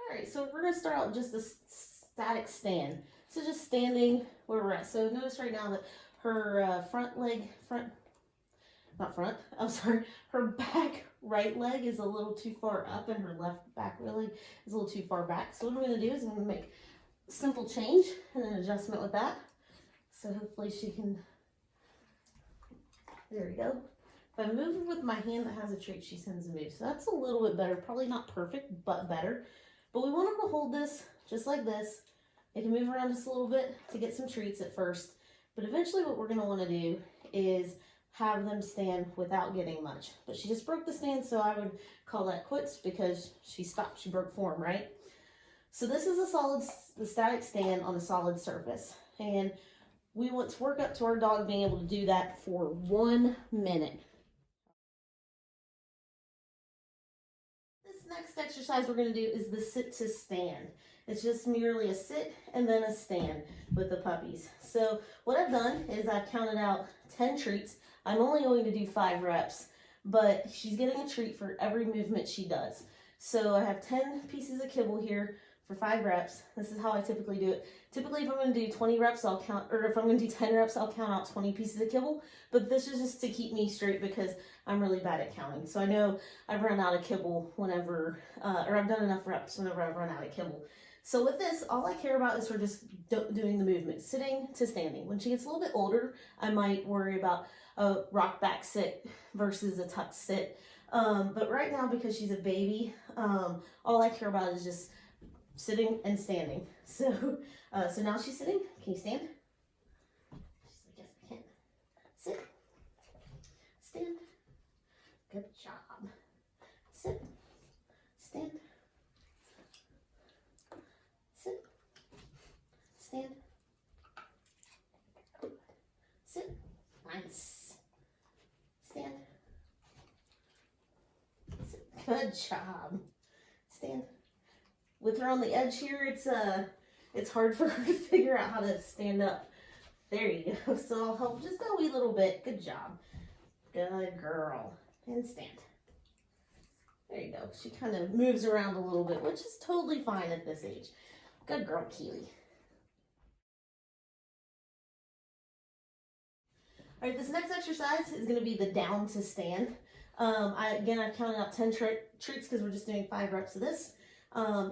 All right, so we're gonna start out with just a static stand. So just standing where we're at. So notice right now that her not front, I'm sorry, her back right leg is a little too far up and her left back leg is a little too far back. So what I'm gonna do is I'm gonna make a simple change and an adjustment with that. So hopefully she can, there we go. If I move her with my hand that has a treat, she tends to move. So that's a little bit better, probably not perfect, but better. But we want them to hold this just like this. They can move around just a little bit to get some treats at first. But eventually what we're gonna wanna do is have them stand without getting much. But she just broke the stand, so I would call that quits because she stopped, she broke form, right? So this is the static stand on a solid surface. And we want to work up to our dog being able to do that for 1 minute. This next exercise we're going to do is the sit to stand. It's just merely a sit and then a stand with the puppies. So what I've done is I've counted out 10 treats. I'm only going to do 5 reps, but she's getting a treat for every movement she does. So I have 10 pieces of kibble here for 5 reps. This is how I typically do it. Typically, if I'm going to do 20 reps, I'll count, or if I'm going to do 10 reps, I'll count out 20 pieces of kibble. But this is just to keep me straight because I'm really bad at counting. So I know I've run out of kibble whenever, or I've done enough reps whenever I've run out of kibble. So with this, all I care about is we're just doing the movement, sitting to standing. When she gets a little bit older, I might worry about a rock back sit versus a tuck sit. But right now, because she's a baby, all I care about is just sitting and standing. So now she's sitting. Can you stand? She's like, yes, I can. Sit. Stand. Good job. Sit. Stand. Sit. Stand. Sit. Nice. Stand. Sit. Good job. Stand. With her on the edge here, it's hard for her to figure out how to stand up. There you go. So I'll help just a wee little bit. Good job. Good girl. And stand. There you go. She kind of moves around a little bit, which is totally fine at this age. Good girl, Kiely. All right, this next exercise is going to be the down to stand. I've counted out 10 treats because we're just doing 5 reps of this.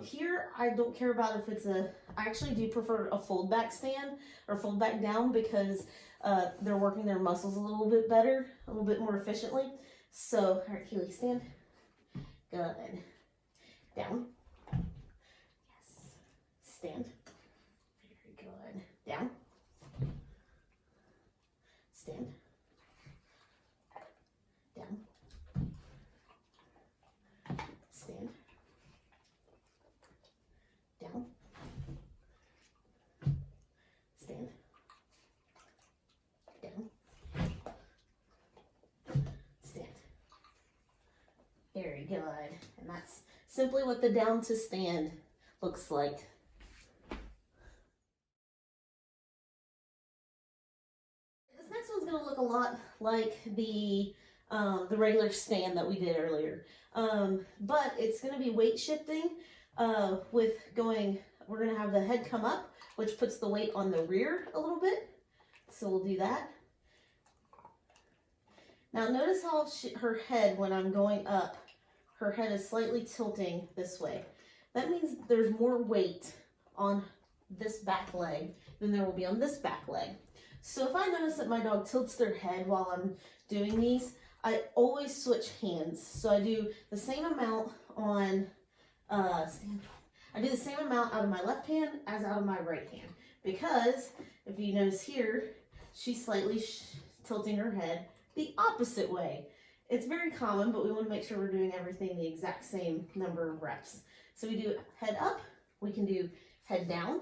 Here, I don't care about if it's I actually do prefer a fold back stand or fold back down because they're working their muscles a little bit better, a little bit more efficiently. So, all right, Kiely, stand. Good. Down. Yes. Stand. Very good. Down. Stand. Down. Stand. Down. Stand. Down. Stand. Very good. And that's simply what the down to stand looks like. This next one's going to look a lot like the regular stand that we did earlier. But it's going to be weight shifting we're going to have the head come up, which puts the weight on the rear a little bit. So we'll do that. Now notice how her head, when I'm going up, her head is slightly tilting this way. That means there's more weight on this back leg than there will be on this back leg. So if I notice that my dog tilts their head while I'm doing these, I always switch hands. So I do the same amount on I do the same amount out of my left hand as out of my right hand. Because if you notice here, she's slightly tilting her head the opposite way. It's very common, but we want to make sure we're doing everything the exact same number of reps. So we do head up, we can do head down.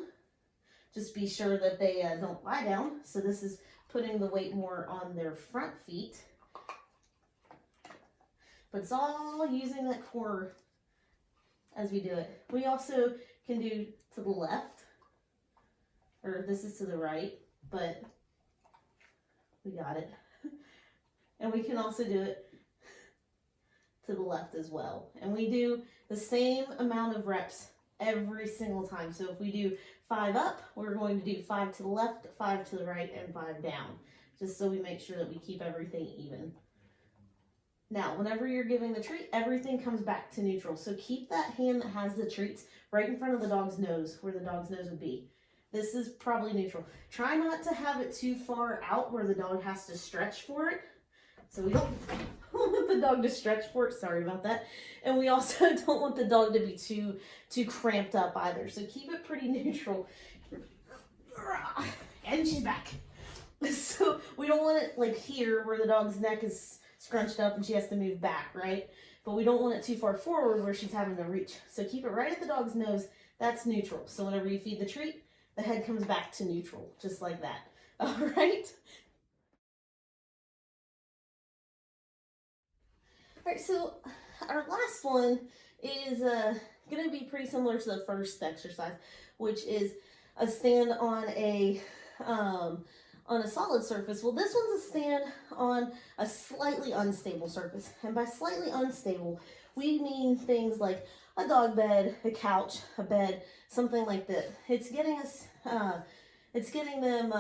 Just be sure that they don't lie down. So this is putting the weight more on their front feet. But it's all using that core as we do it. We also can do to the left, or this is to the right, but we got it. And we can also do it to the left as well. And we do the same amount of reps every single time. So if we do 5 up, we're going to do 5 to the left, 5 to the right, and 5 down, just so we make sure that we keep everything even. Now, whenever you're giving the treat, everything comes back to neutral. So keep that hand that has the treats right in front of the dog's nose, where the dog's nose would be. This is probably neutral. Try not to have it too far out where the dog has to stretch for it. So we don't want the dog to stretch for it. Sorry about that. And we also don't want the dog to be too cramped up either. So keep it pretty neutral. And she's back. So we don't want it like here where the dog's neck is scrunched up and she has to move back, right? But we don't want it too far forward where she's having to reach. So keep it right at the dog's nose. That's neutral. So whenever you feed the treat, the head comes back to neutral, just like that. All right? All right, so our last one is going to be pretty similar to the first exercise, which is a stand on a solid surface. Well, this one's a stand on a slightly unstable surface. And by slightly unstable, we mean things like a dog bed, a couch, a bed, something like that. It's getting them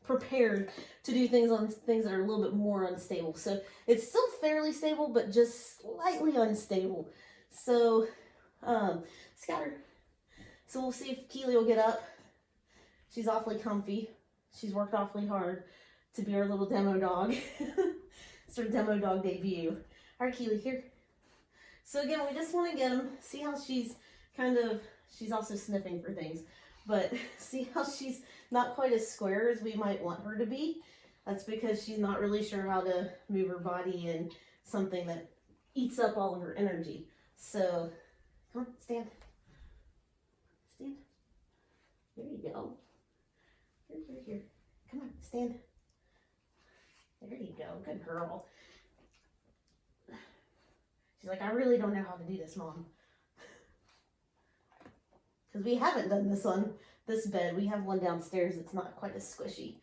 prepared to do things on things that are a little bit more unstable. So it's still fairly stable, but just slightly unstable. So, scatter. So we'll see if Kiely will get up. She's awfully comfy. She's worked awfully hard to be our little demo dog. It's her demo dog debut. All right, Kiely, here. So again, we just want to get them, see how she's she's also sniffing for things, but see how she's not quite as square as we might want her to be. That's because she's not really sure how to move her body in something that eats up all of her energy. So, come on, stand. Stand. There you go. Here. Come on, stand. There you go. Good girl. She's like, I really don't know how to do this, Mom. Because we haven't done this on this bed. We have one downstairs that's not quite as squishy.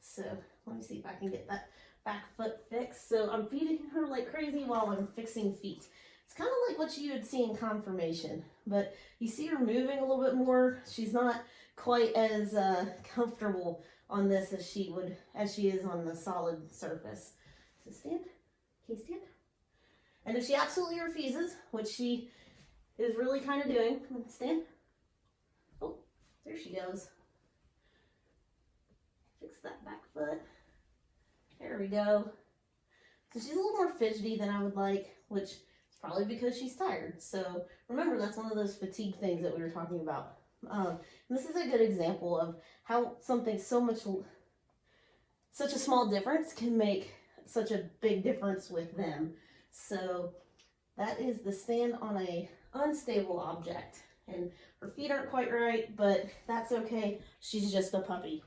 So let me see if I can get that back foot fixed. So I'm feeding her like crazy while I'm fixing feet. It's kind of like what you would see in conformation, but you see her moving a little bit more. She's not quite as comfortable on this as she is on the solid surface. So stand. Can you stand? And if she absolutely refuses, which she is really kind of doing, come on, stand. Oh, there she goes. Fix that back foot. There we go. So she's a little more fidgety than I would like, which is probably because she's tired. So remember, that's one of those fatigue things that we were talking about. This is a good example of how something such a small difference can make such a big difference with them. So that is the stand on a unstable object. And her feet aren't quite right, but that's okay. She's just a puppy.